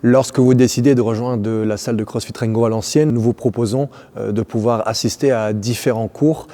Lorsque vous décidez de rejoindre la salle de CrossFit Rengo Valenciennes, nous vous proposons de pouvoir assister à différents cours,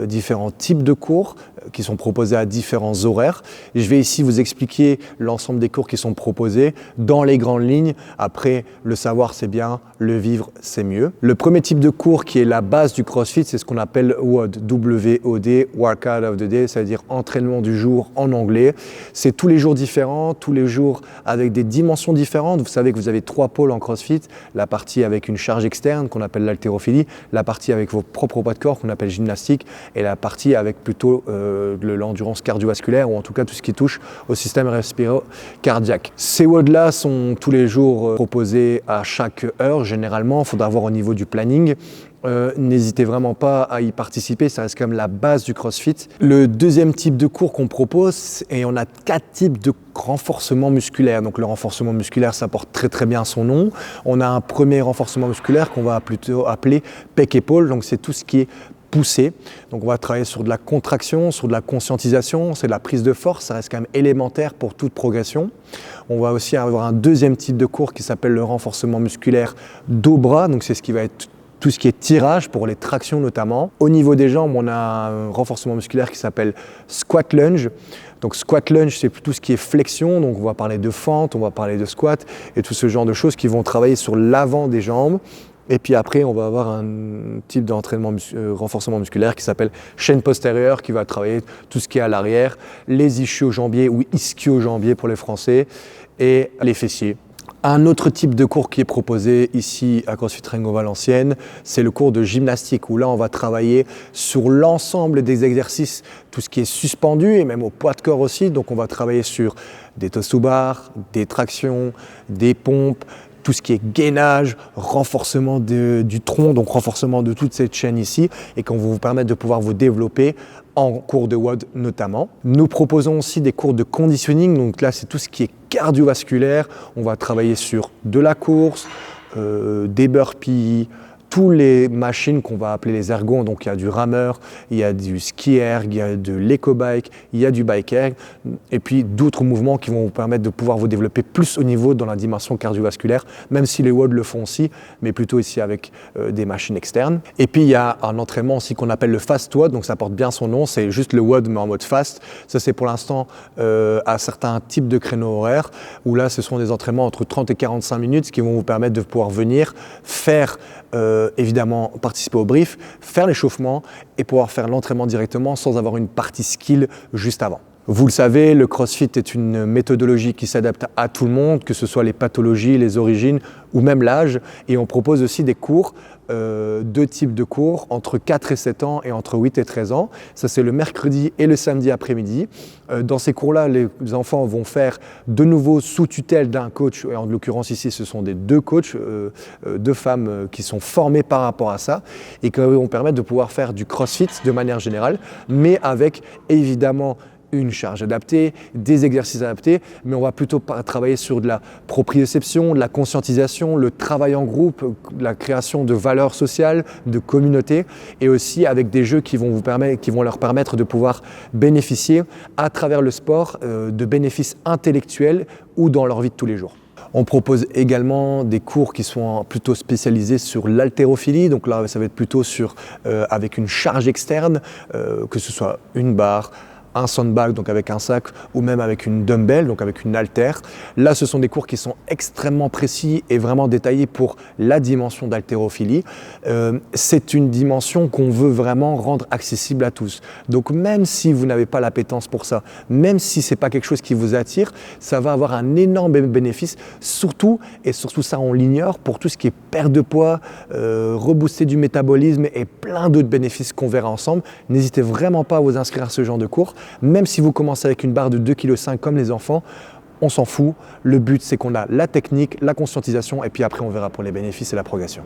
différents types de cours qui sont proposés à différents horaires. Et je vais ici vous expliquer l'ensemble des cours qui sont proposés dans les grandes lignes. Après, le savoir c'est bien, le vivre c'est mieux. Le premier type de cours qui est la base du CrossFit, c'est ce qu'on appelle WOD, W-O-D, Workout of the Day, c'est-à-dire entraînement du jour en anglais. C'est tous les jours différents, tous les jours avec des dimensions différentes. Vous savez que vous avez 3 pôles en CrossFit, la partie avec une charge externe qu'on appelle l'haltérophilie, la partie avec vos propres poids de corps qu'on appelle gymnastique et la partie avec plutôt l'endurance cardiovasculaire ou en tout cas tout ce qui touche au système respiro-cardiaque. Ces WOD-là sont tous les jours proposés à chaque heure généralement, il faudra voir au niveau du planning. N'hésitez vraiment pas à y participer, ça reste quand même la base du CrossFit. Le deuxième type de cours qu'on propose, et on a 4 types de renforcement musculaire. Donc le renforcement musculaire, ça porte très bien son nom. On a un premier renforcement musculaire qu'on va plutôt appeler pec-épaule, donc c'est tout ce qui est poussé. Donc on va travailler sur de la contraction, sur de la conscientisation, c'est de la prise de force, ça reste quand même élémentaire pour toute progression. On va aussi avoir un deuxième type de cours qui s'appelle le renforcement musculaire dos-bras, donc c'est ce qui va être tout ce qui est tirage pour les tractions notamment. Au niveau des jambes, on a un renforcement musculaire qui s'appelle squat lunge. Donc squat lunge, c'est tout ce qui est flexion, donc on va parler de fente, on va parler de squat et tout ce genre de choses qui vont travailler sur l'avant des jambes. Et puis après, on va avoir un type d'entraînement renforcement musculaire qui s'appelle chaîne postérieure, qui va travailler tout ce qui est à l'arrière, les ischio-jambiers ou ischio-jambiers pour les Français et les fessiers. Un autre type de cours qui est proposé ici à CrossFit Rengo Valenciennes, c'est le cours de gymnastique où là on va travailler sur l'ensemble des exercices, tout ce qui est suspendu et même au poids de corps aussi. Donc on va travailler sur des toes to bar, des tractions, des pompes, tout ce qui est gainage, renforcement du tronc, donc renforcement de toute cette chaîne ici et qu'on va vous permettre de pouvoir vous développer en cours de WOD notamment. Nous proposons aussi des cours de conditioning, donc là c'est tout ce qui est cardiovasculaire. On va travailler sur de la course, des burpees, toutes les machines qu'on va appeler les ergons, donc il y a du rameur, il y a du ski erg, il y a de l'éco-bike, il y a du bike erg, et puis d'autres mouvements qui vont vous permettre de pouvoir vous développer plus au niveau dans la dimension cardiovasculaire, même si les WOD le font aussi, mais plutôt ici avec des machines externes. Et puis il y a un entraînement aussi qu'on appelle le fast WOD, donc ça porte bien son nom, c'est juste le WOD mais en mode fast. Ça c'est pour l'instant à certains types de créneaux horaires, où là ce sont des entraînements entre 30 et 45 minutes qui vont vous permettre de pouvoir venir faire évidemment participer au brief, faire l'échauffement et pouvoir faire l'entraînement directement sans avoir une partie skill juste avant. Vous le savez, le CrossFit est une méthodologie qui s'adapte à tout le monde, que ce soit les pathologies, les origines ou même l'âge. Et on propose aussi des cours, 2 types de cours, entre 4 et 7 ans et entre 8 et 13 ans. Ça, c'est le mercredi et le samedi après-midi. Dans ces cours-là, les enfants vont faire de nouveau sous tutelle d'un coach. Et en l'occurrence ici, ce sont des 2 coachs, 2 femmes qui sont formées par rapport à ça et qui vont permettre de pouvoir faire du CrossFit de manière générale, mais avec évidemment une charge adaptée, des exercices adaptés, mais on va plutôt travailler sur de la proprioception, de la conscientisation, le travail en groupe, la création de valeurs sociales, de communautés, et aussi avec des jeux qui vont leur permettre de pouvoir bénéficier à travers le sport de bénéfices intellectuels ou dans leur vie de tous les jours. On propose également des cours qui sont plutôt spécialisés sur l'haltérophilie, donc là ça va être plutôt avec une charge externe, que ce soit une barre, un sandbag, donc avec un sac, ou même avec une dumbbell, donc avec une haltère. Là, ce sont des cours qui sont extrêmement précis et vraiment détaillés pour la dimension d'haltérophilie. C'est une dimension qu'on veut vraiment rendre accessible à tous. Donc même si vous n'avez pas l'appétence pour ça, même si ce n'est pas quelque chose qui vous attire, ça va avoir un énorme bénéfice, surtout ça on l'ignore, pour tout ce qui est perte de poids, rebooster du métabolisme et plein d'autres bénéfices qu'on verra ensemble. N'hésitez vraiment pas à vous inscrire à ce genre de cours. Même si vous commencez avec une barre de 2,5 kg comme les enfants, on s'en fout. Le but, c'est qu'on a la technique, la conscientisation et puis après, on verra pour les bénéfices et la progression.